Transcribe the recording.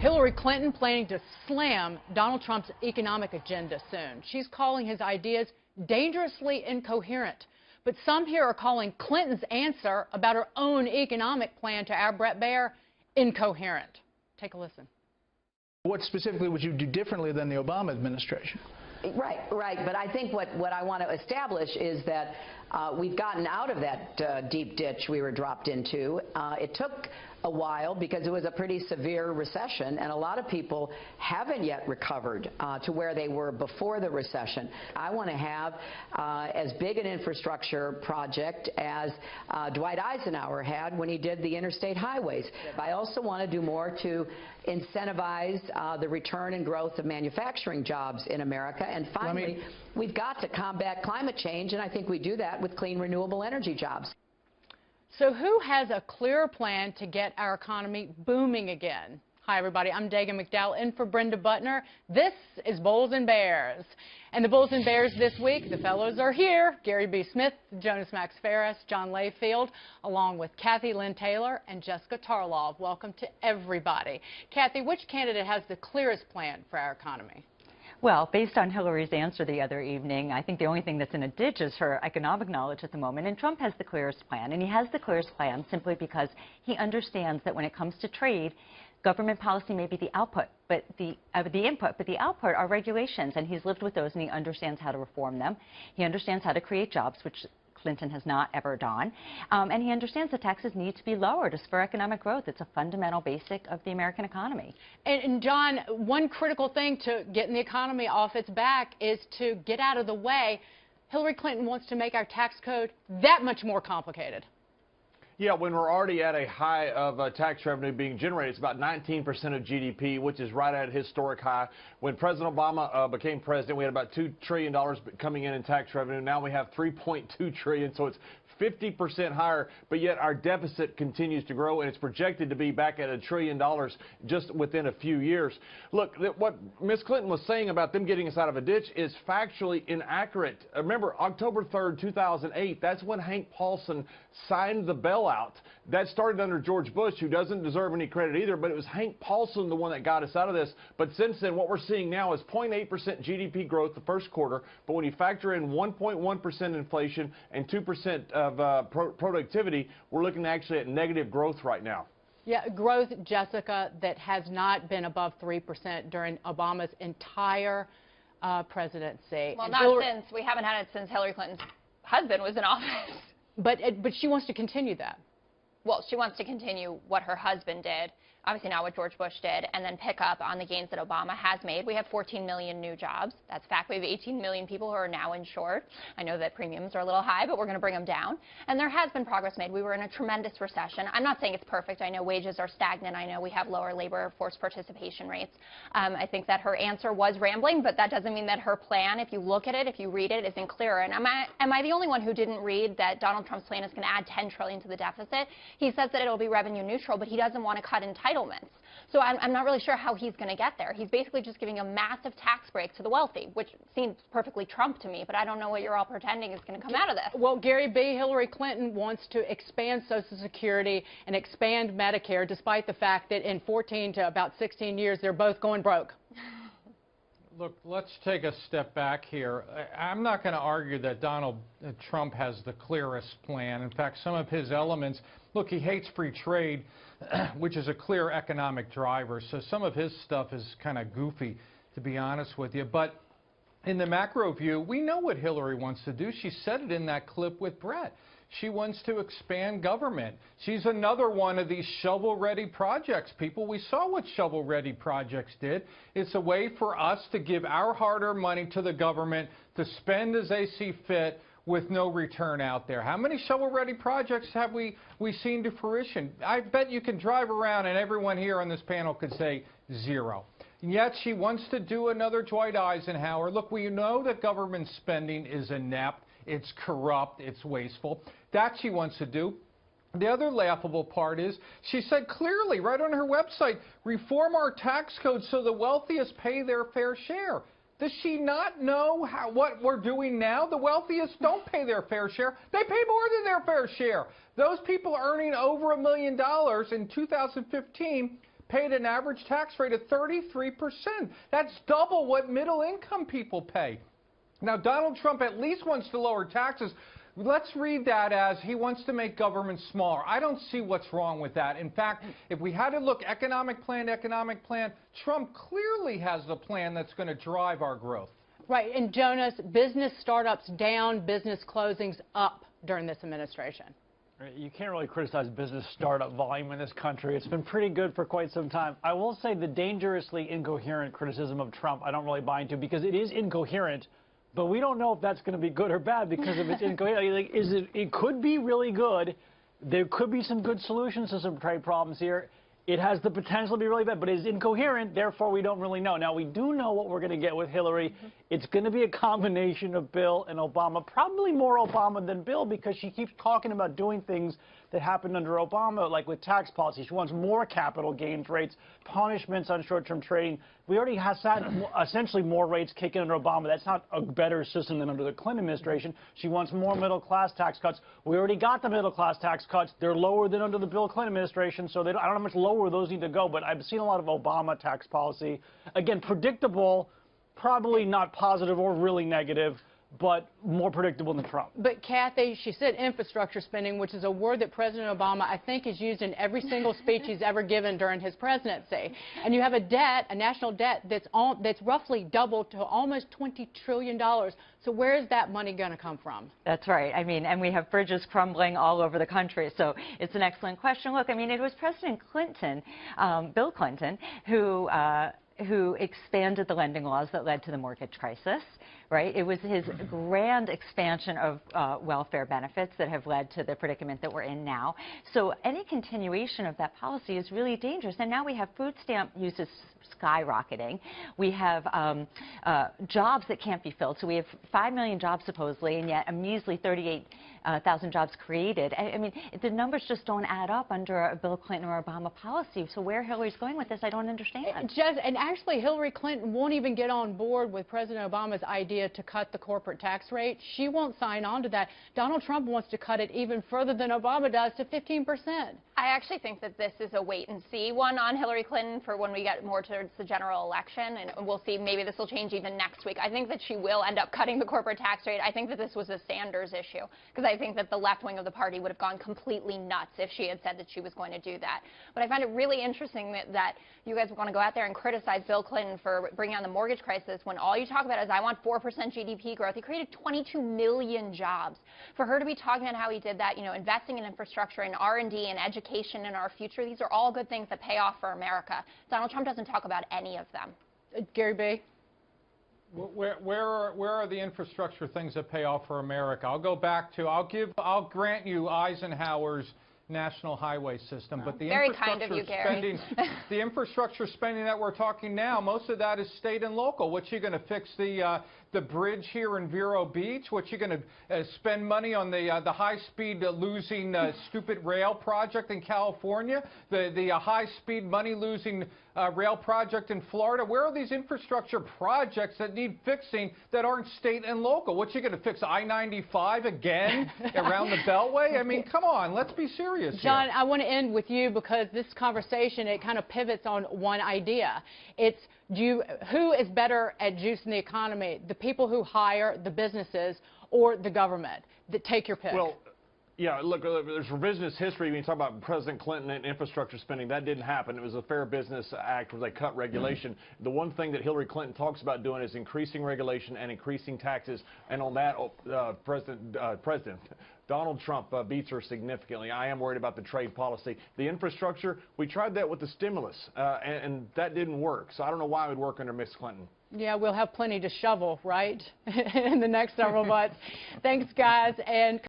Hillary Clinton planning to slam Donald Trump's economic agenda soon. She's calling his ideas dangerously incoherent. But some here are calling Clinton's answer about her own economic plan to our Brett Baier incoherent. Take a listen. What specifically would you do differently than the Obama administration? Right. But I think what I want to establish is that we've gotten out of that deep ditch we were dropped into. It took a while because it was a pretty severe recession, and a lot of people haven't yet recovered to where they were before the recession. I want to have as big an infrastructure project as Dwight Eisenhower had when he did the interstate highways. I also want to do more to incentivize the return and growth of manufacturing jobs in America. And finally, we've got to combat climate change, and I think we do that with clean, renewable energy jobs. So who has a clear plan to get our economy booming again? Hi, everybody. I'm Dagan McDowell in for Brenda Butner. This is Bulls and Bears. And the Bulls and Bears this week, the fellows are here. Gary B. Smith, Jonas Max Ferris, John Layfield, along with Kathy Lynn Taylor and Jessica Tarlov. Welcome to everybody. Kathy, which candidate has the clearest plan for our economy? Well, based on Hillary's answer the other evening, I think the only thing that's in a ditch is her economic knowledge at the moment. And Trump has the clearest plan. And he has the clearest plan simply because he understands that when it comes to trade, government policy may be the output, but the input, but the output are regulations. And he's lived with those, and he understands how to reform them. He understands how to create jobs, which Clinton has not ever done. And he understands that taxes need to be lower to spur economic growth. It's a fundamental basic of the American economy. And John, one critical thing to getting the economy off its back is to get out of the way. Hillary Clinton wants to make our tax code that much more complicated. Yeah, when we're already at a high of tax revenue being generated, it's about 19% of GDP, which is right at a historic high. When President Obama became president, we had about $2 trillion coming in tax revenue. Now we have $3.2 trillion, so it's 50% higher, but yet our deficit continues to grow, and it's projected to be back at $1 trillion just within a few years. Look, what Ms. Clinton was saying about them getting us out of a ditch is factually inaccurate. Remember, October 3rd, 2008, that's when Hank Paulson signed the bailout. That started under George Bush, who doesn't deserve any credit either, but it was Hank Paulson the one that got us out of this. But since then, what we're seeing now is 0.8% GDP growth the first quarter, but when you factor in 1.1% inflation and 2% of productivity, we're looking actually at negative growth right now. Yeah, growth, Jessica, that has not been above 3% during Obama's entire presidency. Well, we haven't had it since Hillary Clinton's husband was in office. But she wants to continue that. Well, she wants to continue what her husband did, obviously not what George Bush did, and then pick up on the gains that Obama has made. We have 14 million new jobs. That's fact. We have 18 million people who are now insured. I know that premiums are a little high, but we're going to bring them down. And there has been progress made. We were in a tremendous recession. I'm not saying it's perfect. I know wages are stagnant. I know we have lower labor force participation rates. I think that her answer was rambling, but that doesn't mean that her plan, if you look at it, if you read it, isn't clearer. And am I the only one who didn't read that Donald Trump's plan is going to add $10 trillion to the deficit? He says that it'll be revenue neutral, but he doesn't want to cut entitlements. So I'm not really sure how he's going to get there. He's basically just giving a massive tax break to the wealthy, which seems perfectly Trump to me, but I don't know what you're all pretending is going to come out of this. Well, Gary B., Hillary Clinton wants to expand Social Security and expand Medicare, despite the fact that in 14 to about 16 years, they're both going broke. Look, let's take a step back here. I'm not going to argue that Donald Trump has the clearest plan. In fact, some of his elements, look, he hates free trade, which is a clear economic driver. So some of his stuff is kind of goofy, to be honest with you. But in the macro view, we know what Hillary wants to do. She said it in that clip with Brett. She wants to expand government. She's another one of these shovel-ready projects, people. We saw what shovel-ready projects did. It's a way for us to give our hard-earned money to the government to spend as they see fit with no return out there. How many shovel-ready projects have we seen to fruition? I bet you can drive around and everyone here on this panel could say zero. And yet she wants to do another Dwight Eisenhower. Look, we know that government spending is inept. It's corrupt, it's wasteful. That she wants to do. The other laughable part is she said clearly right on her website, reform our tax code so the wealthiest pay their fair share. Does she not know what we're doing now? The wealthiest don't pay their fair share. They pay more than their fair share. Those people earning over $1 million in 2015 paid an average tax rate of 33%. That's double what middle-income people pay. Now, Donald Trump at least wants to lower taxes. Let's read that as he wants to make government smaller. I don't see what's wrong with that. In fact, if we had to look economic plan, Trump clearly has the plan that's going to drive our growth. Right. And Jonas, business startups down, business closings up during this administration. You can't really criticize business startup volume in this country. It's been pretty good for quite some time. I will say the dangerously incoherent criticism of Trump I don't really buy into, because it is incoherent. But we don't know if that's going to be good or bad because of its incoherent. It could be really good. There could be some good solutions to some trade problems here. It has the potential to be really bad, but it is incoherent. Therefore, we don't really know. Now, we do know what we're going to get with Hillary. It's going to be a combination of Bill and Obama, probably more Obama than Bill, because she keeps talking about doing things that happened under Obama, like with tax policy. She wants more capital gains rates, punishments on short-term trading. We already have essentially more rates kicking under Obama. That's not a better system than under the Clinton administration. She wants more middle-class tax cuts. We already got the middle-class tax cuts. They're lower than under the Bill Clinton administration, so I don't know how much lower those need to go, but I've seen a lot of Obama tax policy. Again, predictable, probably not positive or really negative, but more predictable than Trump. But Kathy, she said infrastructure spending, which is a word that President Obama, I think, is used in every single speech he's ever given during his presidency. And you have a debt, a national debt, that's roughly doubled to almost $20 trillion. So where is that money going to come from? That's right. I mean, and we have bridges crumbling all over the country. So it's an excellent question. Look, I mean, it was President Clinton, Bill Clinton, who expanded the lending laws that led to the mortgage crisis, right? It was his grand expansion of welfare benefits that have led to the predicament that we're in now. So any continuation of that policy is really dangerous. And now we have food stamp uses skyrocketing. We have jobs that can't be filled. So we have 5 million jobs supposedly, and yet a measly 38,000 jobs created. I mean, the numbers just don't add up under a Bill Clinton or Obama policy. So where Hillary's going with this, I don't understand. And actually, Hillary Clinton won't even get on board with President Obama's idea to cut the corporate tax rate. She won't sign on to that. Donald Trump wants to cut it even further than Obama does, to 15%. I actually think that this is a wait-and-see one on Hillary Clinton for when we get more towards the general election, and we'll see. Maybe this will change even next week. I think that she will end up cutting the corporate tax rate. I think that this was a Sanders issue, because I think that the left wing of the party would have gone completely nuts if she had said that she was going to do that. But I find it really interesting that you guys want to go out there and criticize Bill Clinton for bringing on the mortgage crisis when all you talk about is, I want 4% GDP growth. He created 22 million jobs. For her to be talking about how he did that, you know, investing in infrastructure and R&D and education in our future, these are all good things that pay off for America. Donald Trump doesn't talk about any of them. Gary B. Where are the infrastructure things that pay off for America? I'll go back to, I'll grant you Eisenhower's national highway system, but the very kind of you, Gary. The infrastructure spending that we're talking now, most of that is state and local. What you going to fix the bridge here in Vero Beach? What you going to spend money on the high-speed losing stupid rail project in California? The high-speed money-losing rail project in Florida? Where are these infrastructure projects that need fixing that aren't state and local? What you going to fix I-95 again around the Beltway? I mean, come on, let's be serious. John, I want to end with you, because this conversation, it kind of pivots on one idea. It's who is better at juicing the economy, the people who hire, the businesses, or the government? Take your pick. Well, yeah, look, there's revisionist history. When you talk about President Clinton and infrastructure spending, that didn't happen. It was a Fair Business Act where they cut regulation. The one thing that Hillary Clinton talks about doing is increasing regulation and increasing taxes. And on that, President Donald Trump beats her significantly. I am worried about the trade policy. The infrastructure, we tried that with the stimulus, and that didn't work. So I don't know why it would work under Miss Clinton. Yeah, we'll have plenty to shovel, right, in the next several months. Thanks, guys. And